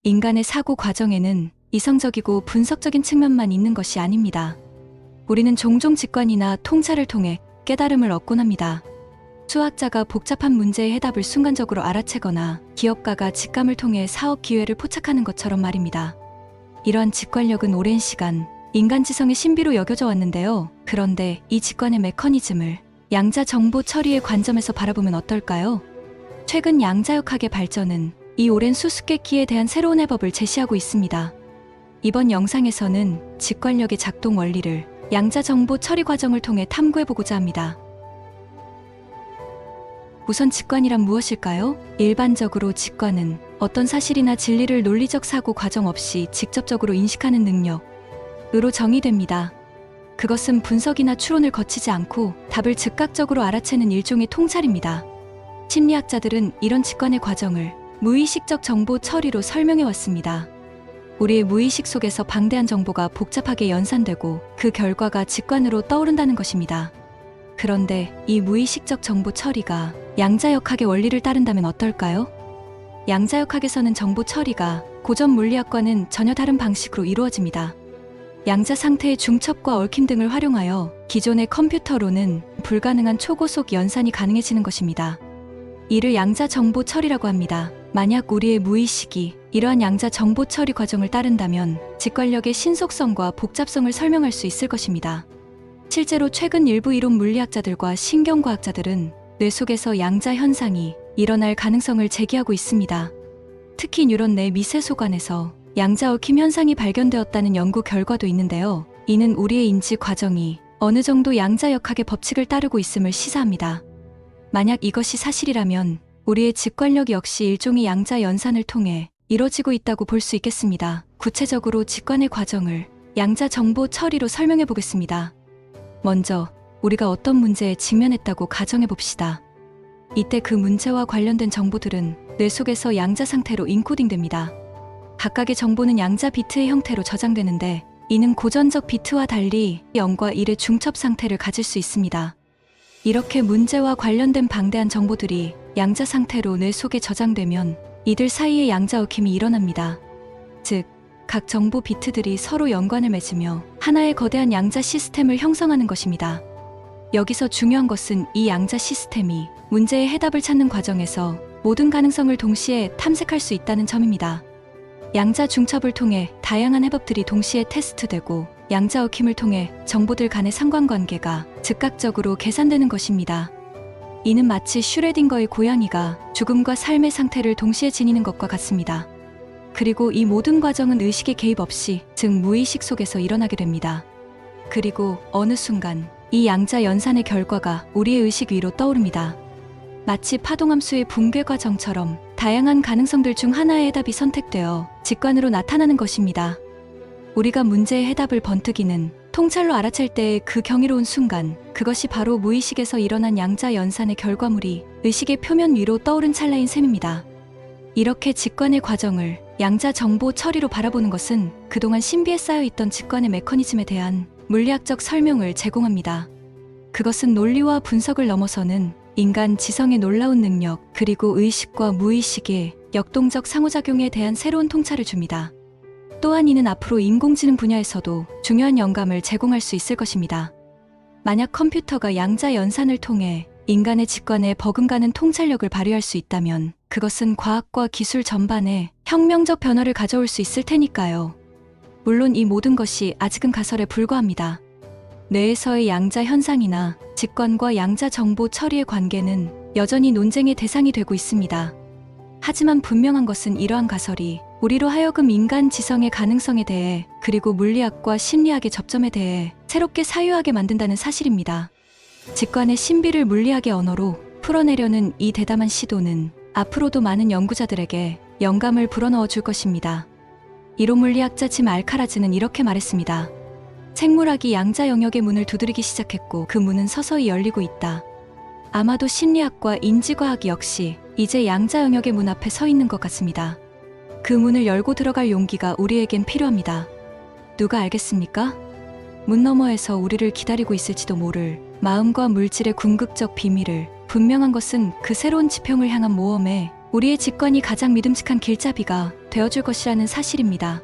인간의 사고 과정에는 이성적이고 분석적인 측면만 있는 것이 아닙니다. 우리는 종종 직관이나 통찰을 통해 깨달음을 얻곤 합니다. 수학자가 복잡한 문제의 해답을 순간적으로 알아채거나 기업가가 직감을 통해 사업 기회를 포착하는 것처럼 말입니다. 이러한 직관력은 오랜 시간 인간 지성의 신비로 여겨져 왔는데요. 그런데 이 직관의 메커니즘을 양자 정보 처리의 관점에서 바라보면 어떨까요? 최근 양자역학의 발전은 이 오랜 수수께끼에 대한 새로운 해법을 제시하고 있습니다. 이번 영상에서는 직관력의 작동 원리를 양자 정보 처리 과정을 통해 탐구해보고자 합니다. 우선 직관이란 무엇일까요? 일반적으로 직관은 어떤 사실이나 진리를 논리적 사고 과정 없이 직접적으로 인식하는 능력으로 정의됩니다. 그것은 분석이나 추론을 거치지 않고 답을 즉각적으로 알아채는 일종의 통찰입니다. 심리학자들은 이런 직관의 과정을 무의식적 정보 처리로 설명해 왔습니다. 우리의 무의식 속에서 방대한 정보가 복잡하게 연산되고 그 결과가 직관으로 떠오른다는 것입니다. 그런데 이 무의식적 정보 처리가 양자역학의 원리를 따른다면 어떨까요? 양자역학에서는 정보 처리가 고전 물리학과는 전혀 다른 방식으로 이루어집니다. 양자 상태의 중첩과 얽힘 등을 활용하여 기존의 컴퓨터로는 불가능한 초고속 연산이 가능해지는 것입니다. 이를 양자 정보 처리라고 합니다. 만약 우리의 무의식이 이러한 양자 정보 처리 과정을 따른다면 직관력의 신속성과 복잡성을 설명할 수 있을 것입니다. 실제로 최근 일부 이론 물리학자들과 신경과학자들은 뇌 속에서 양자 현상이 일어날 가능성을 제기하고 있습니다. 특히 뉴런 내 미세소관에서 양자 얽힘 현상이 발견되었다는 연구 결과도 있는데요. 이는 우리의 인지 과정이 어느 정도 양자역학의 법칙을 따르고 있음을 시사합니다. 만약 이것이 사실이라면 우리의 직관력 역시 일종의 양자 연산을 통해 이뤄지고 있다고 볼 수 있겠습니다. 구체적으로 직관의 과정을 양자 정보 처리로 설명해 보겠습니다. 먼저 우리가 어떤 문제에 직면했다고 가정해 봅시다. 이때 그 문제와 관련된 정보들은 뇌 속에서 양자 상태로 인코딩됩니다. 각각의 정보는 양자 비트의 형태로 저장되는데 이는 고전적 비트와 달리 0과 1의 중첩 상태를 가질 수 있습니다. 이렇게 문제와 관련된 방대한 정보들이 양자 상태로 뇌 속에 저장되면 이들 사이에 양자 얽힘이 일어납니다. 즉, 각 정보 비트들이 서로 연관을 맺으며 하나의 거대한 양자 시스템을 형성하는 것입니다. 여기서 중요한 것은 이 양자 시스템이 문제의 해답을 찾는 과정에서 모든 가능성을 동시에 탐색할 수 있다는 점입니다. 양자 중첩을 통해 다양한 해법들이 동시에 테스트되고 양자 얽힘을 통해 정보들 간의 상관관계가 즉각적으로 계산되는 것입니다. 이는 마치 슈레딩거의 고양이가 죽음과 삶의 상태를 동시에 지니는 것과 같습니다. 그리고 이 모든 과정은 의식의 개입 없이, 즉 무의식 속에서 일어나게 됩니다. 그리고 어느 순간 이 양자 연산의 결과가 우리의 의식 위로 떠오릅니다. 마치 파동함수의 붕괴 과정처럼 다양한 가능성들 중 하나의 해답이 선택되어 직관으로 나타나는 것입니다. 우리가 문제의 해답을 번뜩이는 통찰로 알아챌 때의 그 경이로운 순간, 그것이 바로 무의식에서 일어난 양자 연산의 결과물이 의식의 표면 위로 떠오른 찰나인 셈입니다. 이렇게 직관의 과정을 양자 정보 처리로 바라보는 것은 그동안 신비에 쌓여있던 직관의 메커니즘에 대한 물리학적 설명을 제공합니다. 그것은 논리와 분석을 넘어서는 인간 지성의 놀라운 능력, 그리고 의식과 무의식의 역동적 상호작용에 대한 새로운 통찰을 줍니다. 또한 이는 앞으로 인공지능 분야에서도 중요한 영감을 제공할 수 있을 것입니다. 만약 컴퓨터가 양자 연산을 통해 인간의 직관에 버금가는 통찰력을 발휘할 수 있다면 그것은 과학과 기술 전반에 혁명적 변화를 가져올 수 있을 테니까요. 물론 이 모든 것이 아직은 가설에 불과합니다. 뇌에서의 양자 현상이나 직관과 양자 정보 처리의 관계는 여전히 논쟁의 대상이 되고 있습니다. 하지만 분명한 것은 이러한 가설이 우리로 하여금 인간 지성의 가능성에 대해, 그리고 물리학과 심리학의 접점에 대해 새롭게 사유하게 만든다는 사실입니다. 직관의 신비를 물리학의 언어로 풀어내려는 이 대담한 시도는 앞으로도 많은 연구자들에게 영감을 불어넣어 줄 것입니다. 이론 물리학자 짐 알카라즈는 이렇게 말했습니다. 생물학이 양자 영역의 문을 두드리기 시작했고 그 문은 서서히 열리고 있다. 아마도 심리학과 인지과학 역시 이제 양자 영역의 문 앞에 서 있는 것 같습니다. 그 문을 열고 들어갈 용기가 우리에겐 필요합니다. 누가 알겠습니까? 문 너머에서 우리를 기다리고 있을지도 모를 마음과 물질의 궁극적 비밀을. 분명한 것은 그 새로운 지평을 향한 모험에 우리의 직관이 가장 믿음직한 길잡이가 되어줄 것이라는 사실입니다.